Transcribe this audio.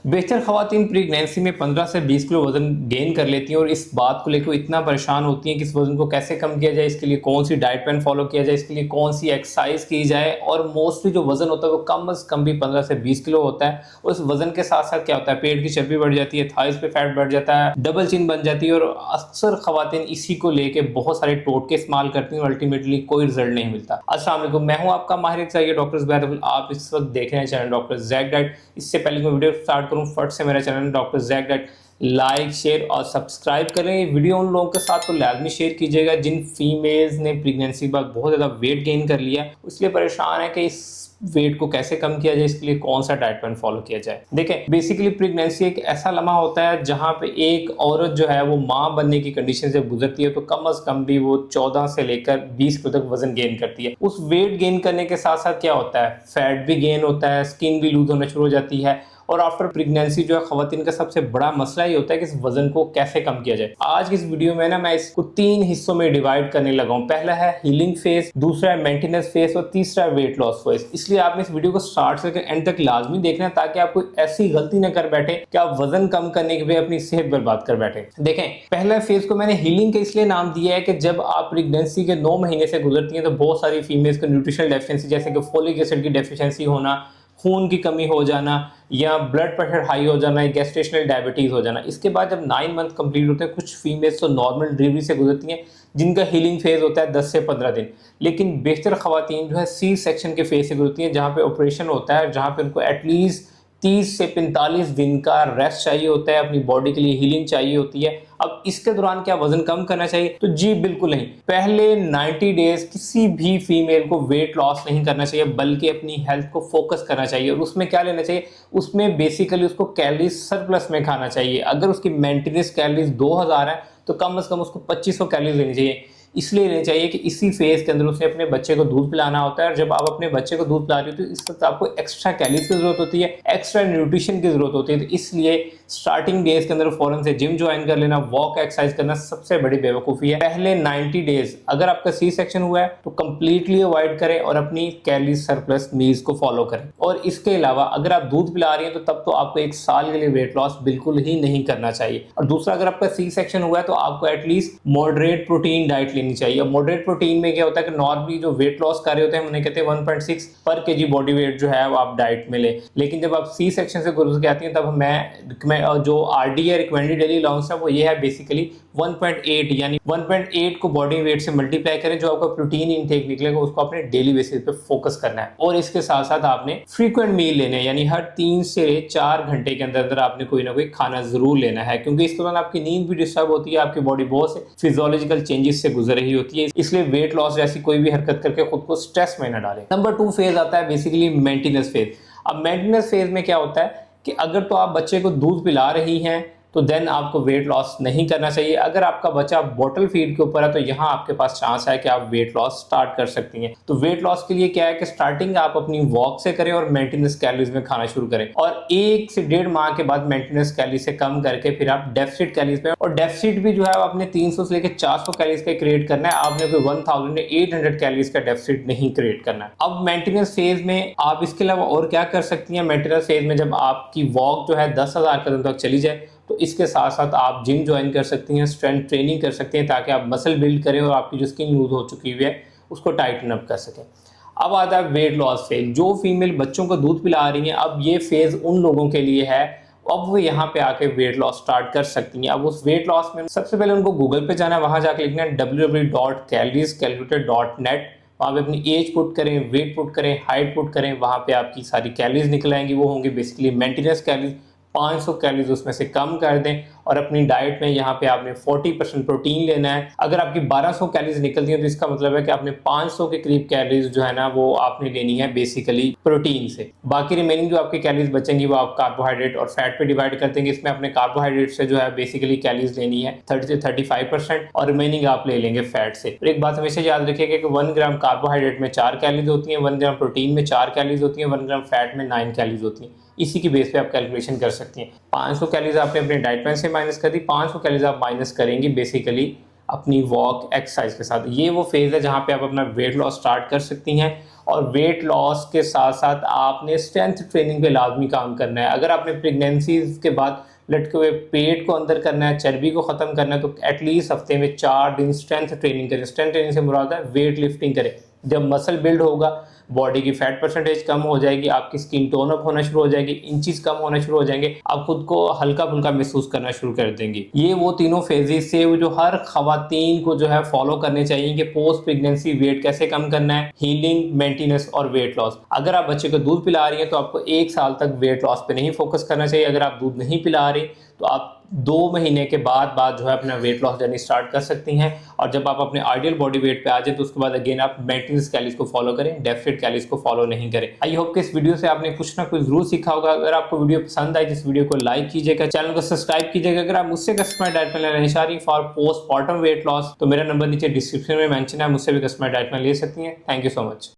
बेशतर ख़वातीन प्रेगनेंसी में 15 से 20 किलो वज़न गेन कर लेती हैं और इस बात को लेकर इतना परेशान होती हैं कि इस वज़न को कैसे कम किया जाए, इसके लिए कौन सी डाइट प्लान फॉलो किया जाए, इसके लिए कौन सी एक्सरसाइज की जाए। और मोस्टली जो वज़न होता है वो कम से कम भी 15 से 20 किलो होता है। और इस वज़न के साथ साथ क्या होता है, पेट की चर्बी बढ़ जाती है, थाइस पे फैट बढ़ जाता है, डबल चिन बन जाती है और अक्सर ख़वातीन इसी को लेके बहुत सारे टोटके इस्तेमाल करती हैं और अल्टीमेटली कोई रिजल्ट नहीं मिलता। अस्सलाम वालेकुम, मैं हूं आपका माहिर एक्सरसाइज डॉक्टर ज़ुबैर। आप इस वक्त देख रहे हैं चैनल डॉक्टर ज़ैक डाइट। इससे पहले मैं वीडियो स्टार्ट करूं, फट से मेरा channel doctor Zac diet like share और सब्सक्राइब करें। ये वीडियो उन लोगों के साथ तो लाजमी शेयर कीजिएगा जिन फीमेल्स ने प्रेगनेंसी के बाद बहुत ज़्यादा वेट गेन कर लिया, इसलिए परेशान है कि इस वेट को कैसे कम किया जाए, इसके लिए कौन सा डाइट प्लान फॉलो किया जाए। देखें, बेसिकली प्रेगनेंसी एक ऐसा लम्हा होता है जहां पे एक औरत जो है वो माँ बनने की कंडीशन से गुजरती है, तो कम अज कम भी वो 14 से लेकर 20 किलो तक वजन गेन करती है। उस वेट गेन करने के साथ साथ क्या होता है, फैट भी गेन होता है, स्किन भी लूज होना शुरू हो जाती है। और आफ्टर प्रेगनेंसी जो है खवातीन का सबसे बड़ा मसला ये होता है कि इस वजन को कैसे कम किया जाए। आज की इस वीडियो में ना मैं इसको 3 हिस्सों में डिवाइड करने लगा हूं। पहला है हीलिंग फेज, दूसरा है मेंटेनेंस फेज और तीसरा है वेट लॉस फेज। इसलिए आपने इस वीडियो को स्टार्ट से एंड तक लाजमी देखना है ताकि आप कोई ऐसी गलती ना कर बैठे कि आप वजन कम करने के लिए अपनी सेहत बर्बाद कर बैठे। देखें, पहला फेज को मैंने हीलिंग का इसलिए नाम दिया है कि जब आप प्रेगनेंसी के 9 महीने से गुजरती हैं तो बहुत सारी फीमेल्स को न्यूट्रिशनल डेफिशिएंसी जैसे कि फोलिक एसिड की डेफिशिएंसी होना, खून की कमी हो जाना या ब्लड प्रेशर हाई हो जाना या गैस्ट्रेशनल डायबिटीज़ हो जाना। इसके बाद जब 9 मंथ कंप्लीट होते हैं, कुछ फीमेल्स तो नॉर्मल डिलीवरी से गुजरती हैं जिनका हीलिंग फेज होता है 10 से 15 दिन। लेकिन बेशतर खवातीन जो है सी सेक्शन के फेज से गुजरती हैं, जहाँ पे ऑपरेशन होता है, जहाँ पे उनको एटलीस्ट 30 से 45 दिन का रेस्ट चाहिए होता है, अपनी बॉडी के लिए हीलिंग चाहिए होती है। अब इसके दौरान क्या वजन कम करना चाहिए? तो जी बिल्कुल नहीं। पहले 90 डेज किसी भी फीमेल को वेट लॉस नहीं करना चाहिए, बल्कि अपनी हेल्थ को फोकस करना चाहिए। और उसमें क्या लेना चाहिए? उसमें बेसिकली उसको कैलोरीज सरप्लस में खाना चाहिए। अगर उसकी मेंटेनेंस कैलोरीज 2000 है तो कम से कम उसको 2500 कैलोरीज लेनी चाहिए। इसलिए लेनी चाहिए कि इसी फेज के अंदर उसे अपने बच्चे को दूध पिलाना होता है, और जब आप अपने बच्चे को दूध पिला रहे हो तो इस वक्त आपको एक्स्ट्रा कैलोरीज की जरूरत होती है, एक्स्ट्रा न्यूट्रिशन की जरूरत होती है। तो इसलिए स्टार्टिंग डेज के अंदर फौरन से जिम ज्वाइन कर लेना, वॉक एक्सरसाइज करना सबसे बड़ी बेवकूफ़ी है। पहले 90 डेज अगर आपका सी सेक्शन हुआ है तो कंप्लीटली अवॉइड करें और अपनी कैलोरी सरप्लस मील्स को फॉलो करें। और इसके अलावा अगर आप दूध पिला रही हैं तो तब तो आपको 1 साल के लिए वेट लॉस बिल्कुल ही नहीं करना चाहिए। और दूसरा, अगर आपका सी सेक्शन हुआ है तो आपको एटलीस्ट मॉडरेट प्रोटीन डाइट लेनी चाहिए। मॉडरेट प्रोटीन में क्या होता है कि नॉर्मली जो वेट लॉस कर रहे होते हैं उन्हें कहते हैं 1.6 पर केजी बॉडी वेट जो है वो आप डाइट में ले। लेकिन जब आप सी सेक्शन से गुजर के आती हैं तब मैं जो आरडी है, रिकमेंडेड डेली अलाउंस है, वो ये है बेसिकली 1.8, यानी 1.8 को बॉडी वेट से मल्टीप्लाई करें, जो आपका प्रोटीन इनटेक निकलेगा उसको अपने डेली बेसिस पे फोकस करना है। और इसके साथ साथ आपने फ्रीक्वेंट मील लेने हैं, यानी हर 3 से 4 घंटे के अंदर अंदर आपने कोई ना कोई खाना जरूर लेना है, क्योंकि इस दौरान आपकी नींद भी डिस्टर्ब होती है, आपकी बॉडी बहुत से फिजियोलॉजिकल चेंजेस से गुजर रही होती है। इसलिए वेट लॉस जैसी कोई भी हरकत करके खुद को स्ट्रेस में न डालें। नंबर 2 फेज आता है बेसिकली मेंटेनेंस फेज। अब मेंटेनेंस फेज में क्या होता है कि अगर तो आप बच्चे को दूध पिला रही हैं तो देन आपको वेट लॉस नहीं करना चाहिए। अगर आपका बच्चा बॉटल फीड के ऊपर है तो यहाँ आपके पास चांस है कि आप वेट लॉस स्टार्ट कर सकती हैं। तो वेट लॉस के लिए क्या है कि स्टार्टिंग आप अपनी वॉक से करें और मेंटेनेंस कैलोरीज में खाना शुरू करें, और 1 से 1.5 माह के बाद मेंटेनेंस कैलोरीज से कम करके फिर आप डेफिसिट कैलोरीज पे, और डेफिसिट भी जो है आपने 300 से लेकर 400 कैलोरीज का क्रिएट करना है। आपने कोई 1800 कैलोरीज का डेफिसिट नहीं क्रिएट करना है। अब मेंटेनेंस फेज में आप इसके अलावा और क्या कर सकती हैं? मेंटेनेंस फेज में जब आपकी वॉक जो है 10,000 कदम तक चली जाए तो इसके साथ साथ आप जिम ज्वाइन कर सकती हैं, स्ट्रेंथ ट्रेनिंग कर सकते हैं, ताकि आप मसल बिल्ड करें और आपकी जो स्किन लूज हो चुकी हुई है उसको टाइटन अप कर सकें। अब आता है वेट लॉस फेज। जो फीमेल बच्चों को दूध पिला रही हैं, अब ये फेज उन लोगों के लिए है, अब वो यहाँ पे आके वेट लॉस स्टार्ट कर सकती हैं। अब उस वेट लॉस में सबसे पहले उनको गूगल पे जाना है, वहाँ जाके लिखना है www.calories-calculator.net। वहाँ पे अपनी एज पुट करें, वेट पुट करें, हाइट पुट करें, वहाँ पे आपकी सारी कैलोरीज निकल आएंगी। वो होंगी बेसिकली मेंटेनेंस कैलोरीज। 500 कैलोरीज उसमें से कम कर दें और अपनी डाइट में यहाँ पे आपने 40% प्रोटीन लेना है। अगर आपकी 1200 कैलोरीज निकलती हैं तो इसका मतलब है कि आपने 500 के करीब कैलोरीज जो है ना वो आपने लेनी है बेसिकली प्रोटीन से। बाकी रिमेनिंग जो आपकी कैलोरीज बचेंगी वो आप कार्बोहाइड्रेट और फैट पे डिवाइड कर देंगे। इसमें अपने कार्बोहाइड्रेट से जो है बेसिकली कैलोरीज लेनी है 30 से 35% और रिमेनिंग आप ले लेंगे फैट से। और एक बात हमेशा याद रखिएगा कि 1 ग्राम कार्बोहाइड्रेट में 4 कैलोरीज होती हैं, 1 ग्राम प्रोटीन में 4 कैलोरीज होती हैं, 1 ग्राम फैट में 9 कैलोरीज होती हैं। इसी की बेस पे आप कैलकुलेशन कर सकती हैं। 500 कैलोरीज आपने अपने डाइट प्लान से माइनस कर दी, 500 कैलोरीज आप माइनस करेंगी बेसिकली अपनी वॉक एक्सरसाइज के साथ। ये वो फेज है जहाँ पे आप अपना वेट लॉस स्टार्ट कर सकती हैं। और वेट लॉस के साथ साथ आपने स्ट्रेंथ ट्रेनिंग पे लाजमी काम करना है। अगर आपने प्रेगनेंसी के बाद लटके हुए पेट को अंदर करना है, चर्बी को ख़त्म करना है, तो एटलीस्ट हफ्ते में 4 दिन स्ट्रेंथ ट्रेनिंग करें। स्ट्रेंथ ट्रेनिंग से मुराद है वेट लिफ्टिंग करें। जब मसल बिल्ड होगा, बॉडी की फैट परसेंटेज कम हो जाएगी, आपकी स्किन टोन अप होना शुरू हो जाएगी, इंचेस कम होना शुरू हो जाएंगे, आप खुद को हल्का फुल्का महसूस करना शुरू कर देंगे। ये वो तीनों फेजेस से जो हर खवातीन को जो है फॉलो करने चाहिए कि पोस्ट प्रेगनेंसी वेट कैसे कम करना है, हीलिंग, मेंटेनेंस और वेट लॉस। अगर आप बच्चे को दूध पिला रही हैं तो आपको 1 साल तक वेट लॉस पे नहीं फोकस करना चाहिए। अगर आप दूध नहीं पिला रही तो आप 2 महीने के बाद जो है अपना वेट लॉस जर्नी स्टार्ट कर सकती हैं। और जब आप अपने आइडियल बॉडी वेट पे आ जाए तो उसके बाद अगेन आप मेंटेनेंस कैलोरीज को फॉलो करें, डेफिसिट कैलोरीज को फॉलो नहीं करें। आई होप कि इस वीडियो से आपने कुछ ना कुछ जरूर सीखा होगा। अगर आपको वीडियो पसंद आई तो इस वीडियो को लाइक कीजिएगा, चैनल को सब्सक्राइब कीजिएगा। अगर आप मुझसे कस्टमर डाइट प्लान लेना चाह रही फॉर पोस्टमार्टम वेट लॉस तो मेरा नंबर नीचे डिस्क्रिप्शन में मेंशन है, मुझसे भी कस्टमर डाइट प्लान ले सकती हैं। Thank you so much.